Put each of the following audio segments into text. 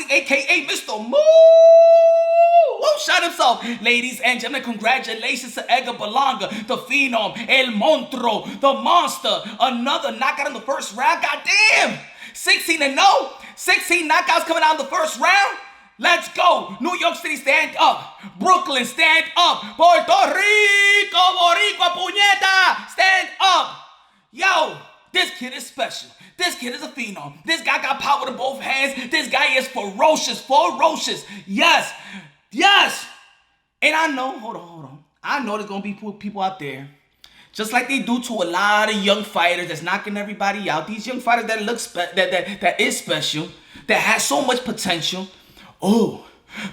Boxing, aka Mr. Moo! Won't shut himself. Ladies and gentlemen, congratulations to Edgar Berlanga, the Phenom, El Monstro, the Monster. Another knockout in the first round. Goddamn! 16-0. 16 knockouts coming out in the first round. Let's go. New York City, stand up. Brooklyn, stand up. Puerto Rico, Boricua, puñeta, stand up. Yo, this kid is special. This kid is a phenom. This guy got power in both hands. This guy is ferocious, ferocious. Yes, yes. And I know, hold on. I know there's going to be people out there, just like they do to a lot of young fighters that's knocking everybody out. These young fighters that look that is special, that has so much potential. Oh,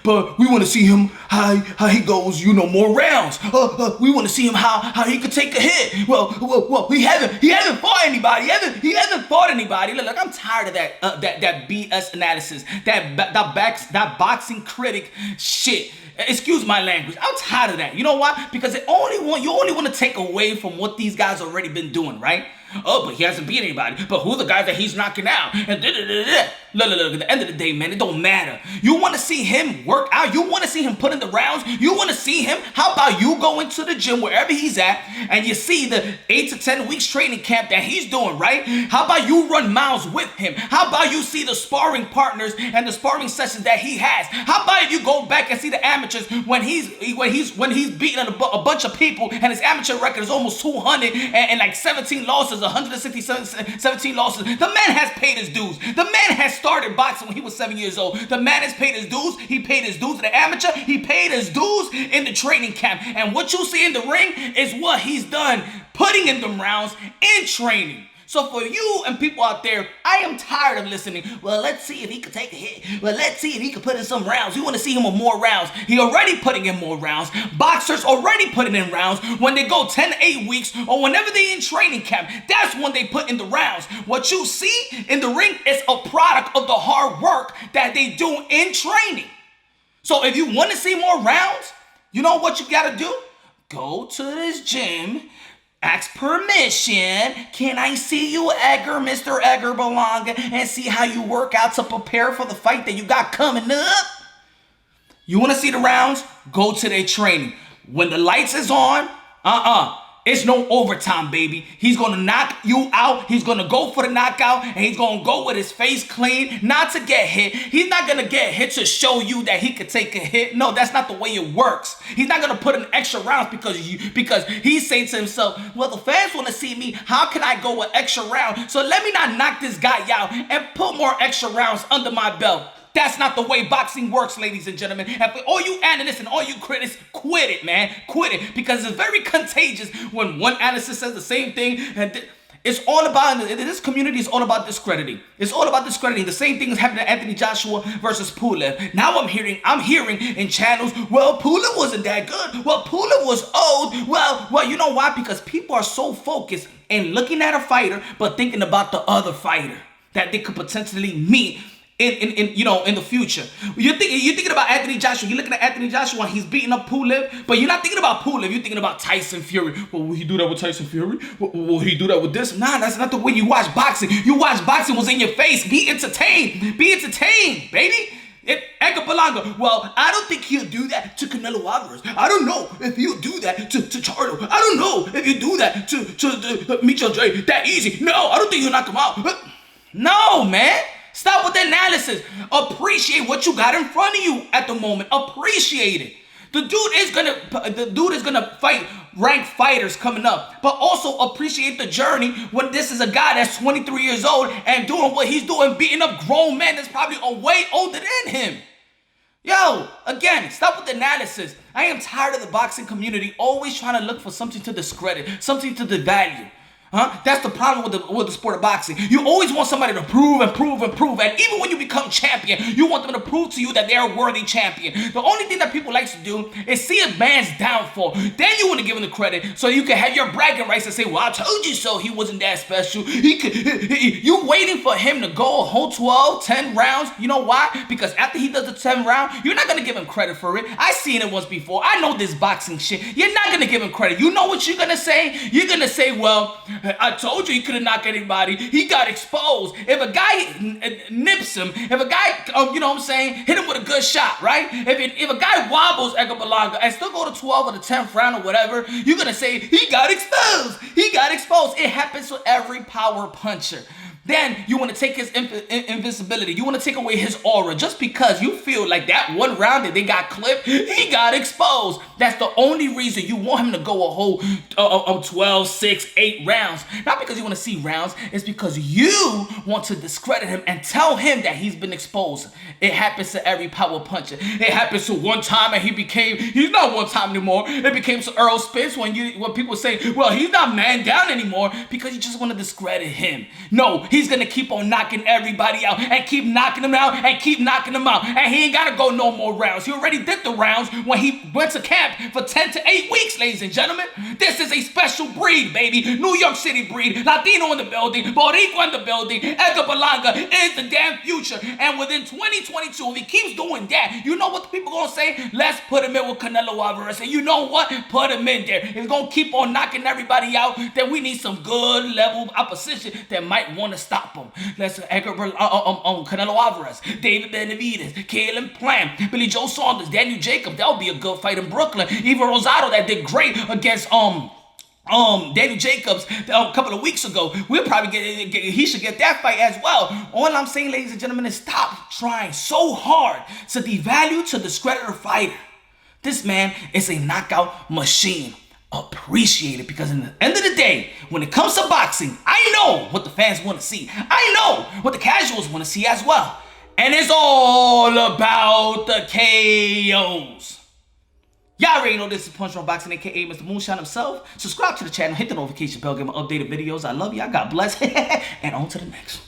but we want to see him how he goes, more rounds. We want to see him how he could take a hit. Well, he hasn't fought anybody. He hasn't fought anybody. Look, I'm tired of that BS analysis, that boxing critic shit. Excuse my language. I'm tired of that. You know why? Because you only want to take away from what these guys already been doing, right? Oh, but he hasn't beat anybody. But who are the guys that he's knocking out? And Look, at the end of the day, man, it don't matter. You want to see him work out? You want to see him put in the rounds? You want to see him? How about you go into the gym wherever he's at and you see the 8 to 10 weeks training camp that he's doing, right? How about you run miles with him? How about you see the sparring partners and the sparring sessions that he has? How about if you go back and see the amateurs when he's beating a bunch of people and his amateur record is almost 200 and like 17 losses, 117 losses. The man has paid his dues. The man has started boxing when he was 7 years old. The man has paid his dues. He paid his dues in the amateur. He paid his dues in the training camp. And what you see in the ring is what he's done, putting in them rounds in training. So for you and people out there, I am tired of listening. Well, let's see if he could take a hit. Well, let's see if he could put in some rounds. We want to see him with more rounds. He already putting in more rounds. Boxers already putting in rounds. When they go 10 to 8 weeks or whenever they in training camp, that's when they put in the rounds. What you see in the ring is a product of the hard work that they do in training. So if you want to see more rounds, you know what you got to do? Go to this gym. Ask permission. Can I see you, Mr. Edgar Berlanga, and see how you work out to prepare for the fight that you got coming up? You want to see the rounds? Go to their training. When the lights is on, it's no overtime, baby. He's going to knock you out. He's going to go for the knockout, and he's going to go with his face clean, not to get hit. He's not going to get hit to show you that he could take a hit. No, that's not the way it works. He's not going to put in extra rounds because he's saying to himself, well, the fans want to see me. How can I go an extra round? So let me not knock this guy out and put more extra rounds under my belt. That's not the way boxing works, ladies and gentlemen. And for all you analysts and all you critics, quit it, man. Quit it. Because it's very contagious when one analyst says the same thing. And it's all about, this community is all about discrediting. It's all about discrediting. The same thing is happening to Anthony Joshua versus Pulev. Now I'm hearing in channels, well, Pulev wasn't that good. Well, Pulev was old. Well, you know why? Because people are so focused in looking at a fighter, but thinking about the other fighter that they could potentially meet in the future. You're thinking about Anthony Joshua. You're looking at Anthony Joshua and he's beating up Pulev, but you're not thinking about Pulev. You're thinking about Tyson Fury. Well, will he do that with Tyson Fury? Will he do that with this? Nah, that's not the way you watch boxing. You watch boxing was in your face. Be entertained. Be entertained, baby. Edgar Berlanga, well, I don't think he'll do that to Canelo Alvarez. I don't know if he'll do that to Charlo. I don't know if he'll do that to Michel J. That easy. No, I don't think he'll knock him out. No, man. Stop with the analysis. Appreciate what you got in front of you at the moment. Appreciate it. The dude is gonna fight ranked fighters coming up, but also appreciate the journey when this is a guy that's 23 years old and doing what he's doing, beating up grown men that's probably a way older than him. Yo, again, stop with the analysis. I am tired of the boxing community always trying to look for something to discredit, something to devalue. That's the problem with the sport of boxing. You always want somebody to prove and prove and prove. And even when you become champion, you want them to prove to you that they're a worthy champion. The only thing that people like to do is see a man's downfall. Then you want to give him the credit so you can have your bragging rights and say, well, I told you so. He wasn't that special. You waiting for him to go a whole 12, 10 rounds. You know why? Because after he does the 10 round, you're not going to give him credit for it. I seen it once before. I know this boxing shit. You're not going to give him credit. You know what you're going to say? You're going to say, well, I told you he couldn't knock anybody. He got exposed. If a guy nips him, if a guy, you know what I'm saying, hit him with a good shot, right? If a guy wobbles Edgar Berlanga and still go to 12 or the 10th round or whatever, you're going to say, he got exposed. He got exposed. It happens to every power puncher. Then you want to take his invincibility. You want to take away his aura just because you feel like that one round that they got clipped, he got exposed. That's the only reason you want him to go a whole 12, 6, 8 rounds. Not because you want to see rounds. It's because you want to discredit him and tell him that he's been exposed. It happens to every power puncher. It happens to one time and he's not one time anymore. It became to Earl Spence when people say, well, he's not man down anymore because you just want to discredit him. No, he's going to keep on knocking everybody out and keep knocking them out and keep knocking them out. And he ain't got to go no more rounds. He already did the rounds when he went to camp for 10 to 8 weeks, ladies and gentlemen. This is a special breed, baby. New York City breed. Latino in the building. Boricua in the building. Edgar Berlanga is the damn future. And within 2022, if he keeps doing that, you know what the people going to say? Let's put him in with Canelo Alvarez. And you know what? Put him in there. If he's going to keep on knocking everybody out, then we need some good level opposition that might want to stop him. Let's Canelo Alvarez, David Benavidez, Caleb Plant, Billy Joe Saunders, Daniel Jacobs. That would be a good fight in Brooklyn. Even Rosado that did great against Daniel Jacobs a couple of weeks ago. We'll probably he should get that fight as well. All I'm saying, ladies and gentlemen, is stop trying so hard to devalue, to discredit a fighter. This man is a knockout machine. Appreciate it, because in the end of the day, when it comes to boxing, I know what the fans want to see. I know what the casuals want to see as well. And it's all about the KOs. Y'all already know this is Punch on Boxing, aka Mr. Moonshine himself. Subscribe to the channel, hit the notification bell, get my updated videos. I love y'all. God bless. And on to the next one.